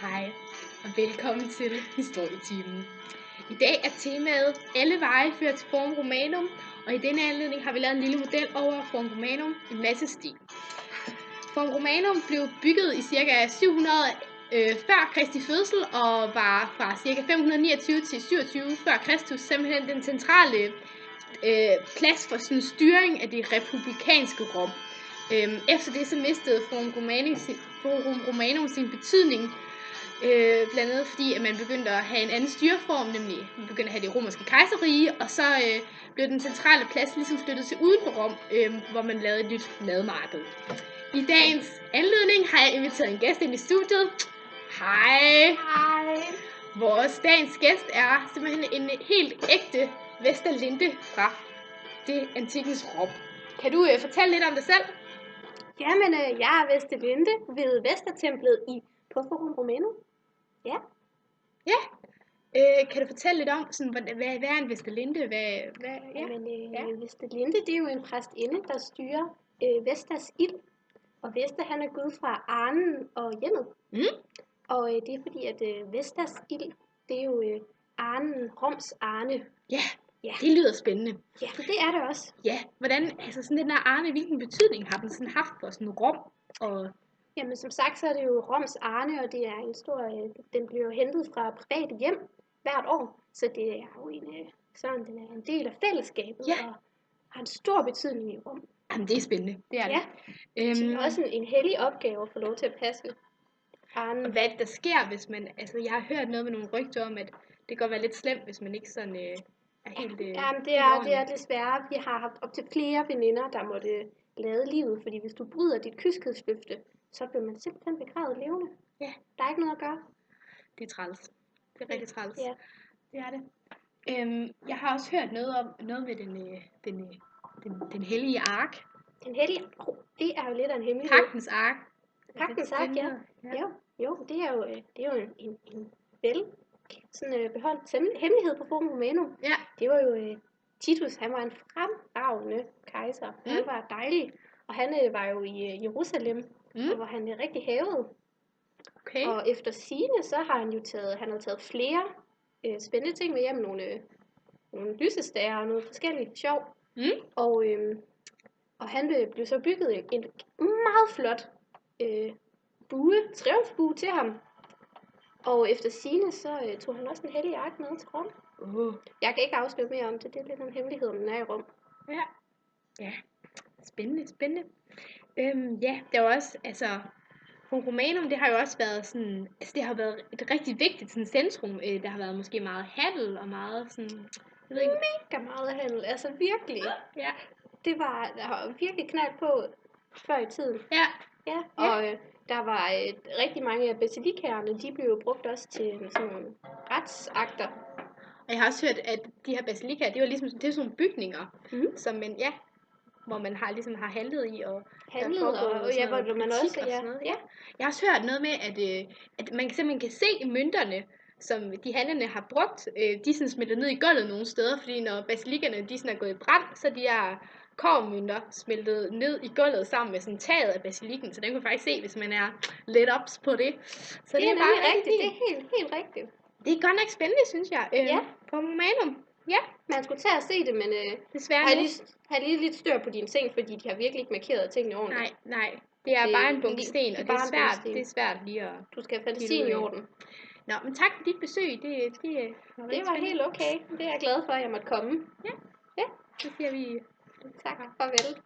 Hej og velkommen til Historietimen. I dag er temaet Alle veje fører til Forum Romanum, og i denne anledning har vi lavet en lille model over Forum Romanum, en masse sten. Forum Romanum blev bygget i ca. 700 før Kristi fødsel og var fra ca. 529 til 27 før Kristus simpelthen den centrale plads for sådan styring af det republikanske Rom. Efter det så mistede Forum Romanum sin betydning, blandt andet fordi at man begyndte at have en anden styreform, nemlig man begyndte at have det romerske kejserrige, og så blev den centrale plads ligesom flyttet til uden for Rom, hvor man lavede et nyt madmarked. I dagens anledning har jeg inviteret en gæst ind i studiet. Hej! Hej! Vores dagens gæst er simpelthen en helt ægte Vesterlinde fra det antikkens Rom. Kan du fortælle lidt om dig selv? Jamen, jeg er Vesterlinde ved Vestertemplet på Forum Romanum. Ja. Ja. Kan du fortælle lidt om, sådan, hvad er en Vesterlinde? Jamen, Vesterlinde, det er jo en præstinde, der styrer Vestas ild. Og Vester, han er gud fra Arnen og hjemmet. Mm. Og det er fordi, at Vestas ild, det er jo Arnen, Roms Arne. Ja, det lyder spændende. Ja, det er det også. Ja, hvordan, altså sådan den der Arne, hvilken betydning har den sådan haft for sådan Rom? Og Jamen, som sagt, så er det jo Roms Arne, og det er en stor, den bliver hentet fra private hjem hvert år. Så det er jo den er en del af fællesskabet, og har en stor betydning i Rom. Jamen, det er spændende, det er det. Det er også en hellig opgave at få lov til at passe Arne. Og hvad er det, der sker, hvis man, altså jeg har hørt noget med nogle rygter om, at det kan være lidt slemt, hvis man ikke sådan er helt Jamen, det er desværre, vi har haft op til flere veninder, der måtte lade livet, fordi hvis du bryder dit kyskhedsløfte, så bliver man simpelthen begravet levende. Ja. Der er ikke noget at gøre. Det er træls. Det er rigtig træls. Ja. Det er det. Jeg har også hørt noget med den hellige ark. Den hellige, det er jo lidt af en hemmelighed. Pagtens ark. Pagtens ark, ja. Jo, det er jo en sådan beholdt hemmelighed på Forum Romanum. Ja. Det var jo Titus, han var en fremragende kejser. Han var dejlig, og han var jo i Jerusalem, hvor han rigtig hævede. Okay. Og efter sigende, så har han jo taget flere spændende ting med hjem, nogle lysestager og noget forskelligt sjov. Og han blev så bygget en meget flot triumfbue til ham. Og efter sigende, så tog han også en hellig ark med til Rom. Jeg kan ikke afsløre mere om det. Det er lidt en hemmelighed, om den er i Rom. Ja. Spændende. Det var også, altså, Forum Romanum, det har jo også været sådan, altså det har været et rigtig vigtigt sådan centrum. Der har været måske meget handel og meget sådan, jeg ved ikke. Mega meget handel, altså virkelig. Ja. Der var virkelig knald på før i tiden. Ja. Og der var rigtig mange af basilikaerne, de blev brugt også til sådan nogle retsakter. Og jeg har også hørt, at de her basilikaer, det er sådan nogle bygninger, som man, hvor man har handlet i og hvor man også Jeg har også hørt noget med, at man simpelthen kan se mønterne, som de handlende har brugt, de sådan smeltet ned i gulvet nogle steder, fordi når basilikerne de sådan er gået i brand, så de her kobbermønter smeltet ned i gulvet sammen med sådan taget af basilikken, så den kan man faktisk se, hvis man er lidt ops på det. Så det er bare rigtigt. Det er helt rigtigt. Det er godt nok spændende, synes jeg. På Romanum. Ja. Man skulle tage og se det, men desværre har lige lidt stør på dine ting, fordi de har virkelig ikke markeret tingene ordentligt. Nej. Det er bare en bunke sten, og det er svært lige at... Du skal have fantasien i orden. Nå, men tak for dit besøg. Det var helt okay. Det er jeg glad for, at jeg måtte komme. Ja. Så siger vi tak. Farvel.